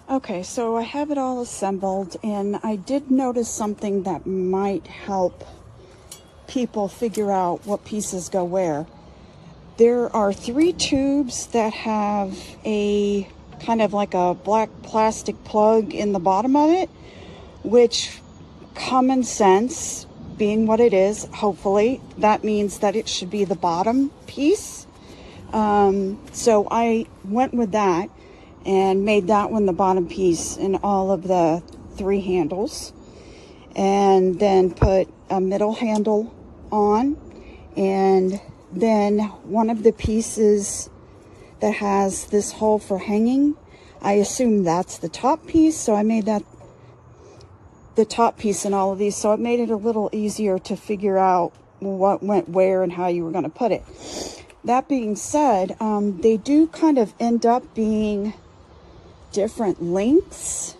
Okay, so I have it all assembled, and I did notice something that might help people figure out what pieces go where. There are 3 tubes that have a kind of like a black plastic plug in the bottom of it, which, common sense being what it is, hopefully, that means that it should be the bottom piece. So I went with that and made that one the bottom piece in all of the 3 handles, and then put a middle handle on, and then one of the pieces that has this hole for hanging, I assume that's the top piece, so I made that the top piece in all of these, so it made it a little easier to figure out what went where and how you were going to put it. That being said, they do kind of end up being different lengths.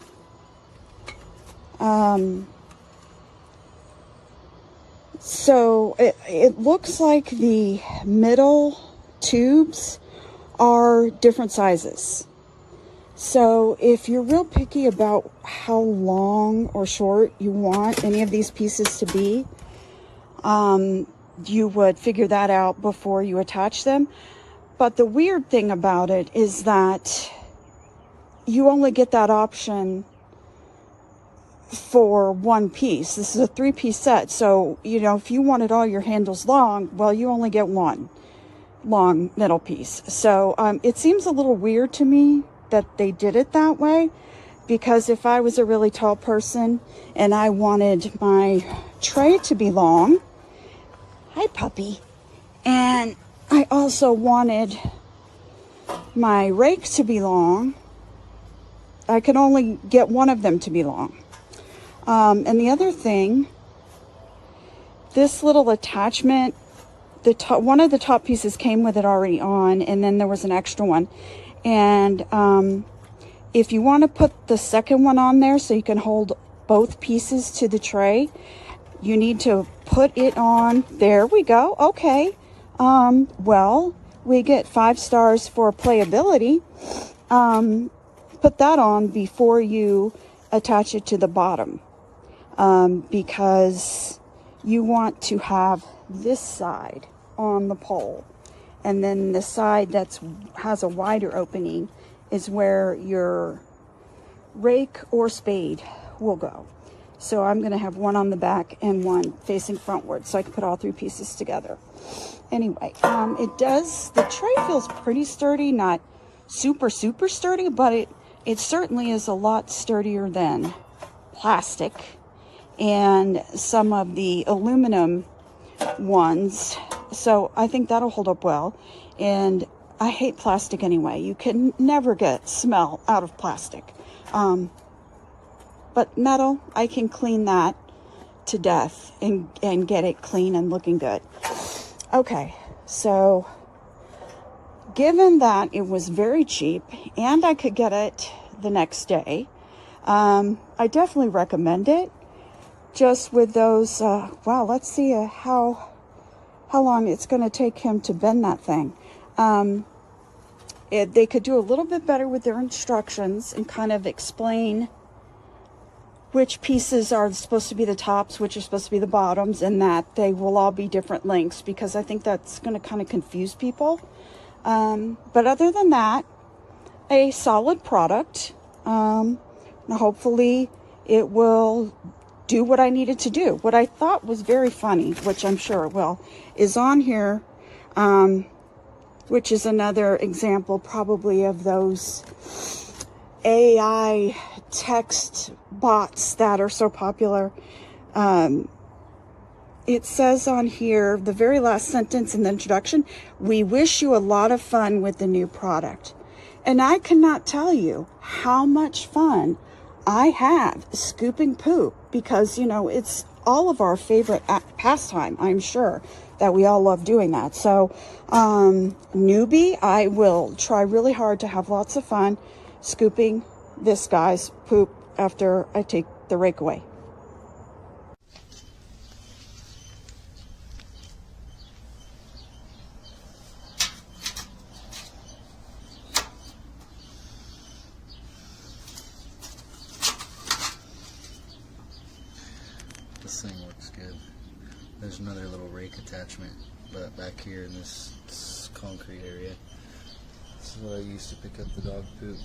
So it looks like the middle tubes are different sizes. So if you're real picky about how long or short you want any of these pieces to be, you would figure that out before you attach them. But the weird thing about it is that you only get that option for one piece. This is a 3-piece set, so if you wanted all your handles long, well, you only get one long middle piece. So it seems a little weird to me that they did it that way, because if I was a really tall person and I wanted my tray to be long, hi puppy, and I also wanted my rake to be long, I could only get one of them to be long. And the other thing, this little attachment, one of the top pieces came with it already on, and then there was an extra one. And if you want to put the second one on there so you can hold both pieces to the tray, you need to put it on. There we go. Okay. Well, we get 5 stars for playability. Put that on before you attach it to the bottom, because you want to have this side on the pole, and then the side that has a wider opening is where your rake or spade will go. So I'm going to have one on the back and one facing frontward, so I can put all 3 pieces together. Anyway, the tray feels pretty sturdy, not super sturdy, but it certainly is a lot sturdier than plastic and some of the aluminum ones. So I think that'll hold up well. And I hate plastic anyway. You can never get smell out of plastic. But metal, I can clean that to death and get it clean and looking good. Okay, so given that it was very cheap and I could get it the next day, I definitely recommend it. Just with those, wow, let's see how long it's going to take him to bend that thing. They could do a little bit better with their instructions and kind of explain which pieces are supposed to be the tops, which are supposed to be the bottoms, and that they will all be different lengths, because I think that's going to kind of confuse people. But other than that, a solid product. Hopefully it will do what I needed to do. What I thought was very funny, which I'm sure it will, is on here, which is another example probably of those AI text bots that are so popular. It says on here, the very last sentence in the introduction, "We wish you a lot of fun with the new product." And I cannot tell you how much fun I have scooping poop, because, it's all of our favorite pastime. I'm sure that we all love doing that. So, newbie, I will try really hard to have lots of fun scooping this guy's poop after I take the rake away. there's another little rake attachment, but back here in this concrete area. This is what I used to pick up the dog poop.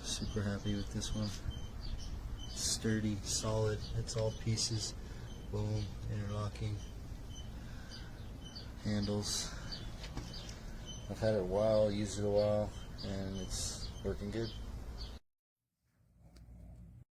Super happy with this one. Sturdy, solid, it's all pieces. Boom, interlocking. Handles. I've had it a while, used it a while, and it's working good.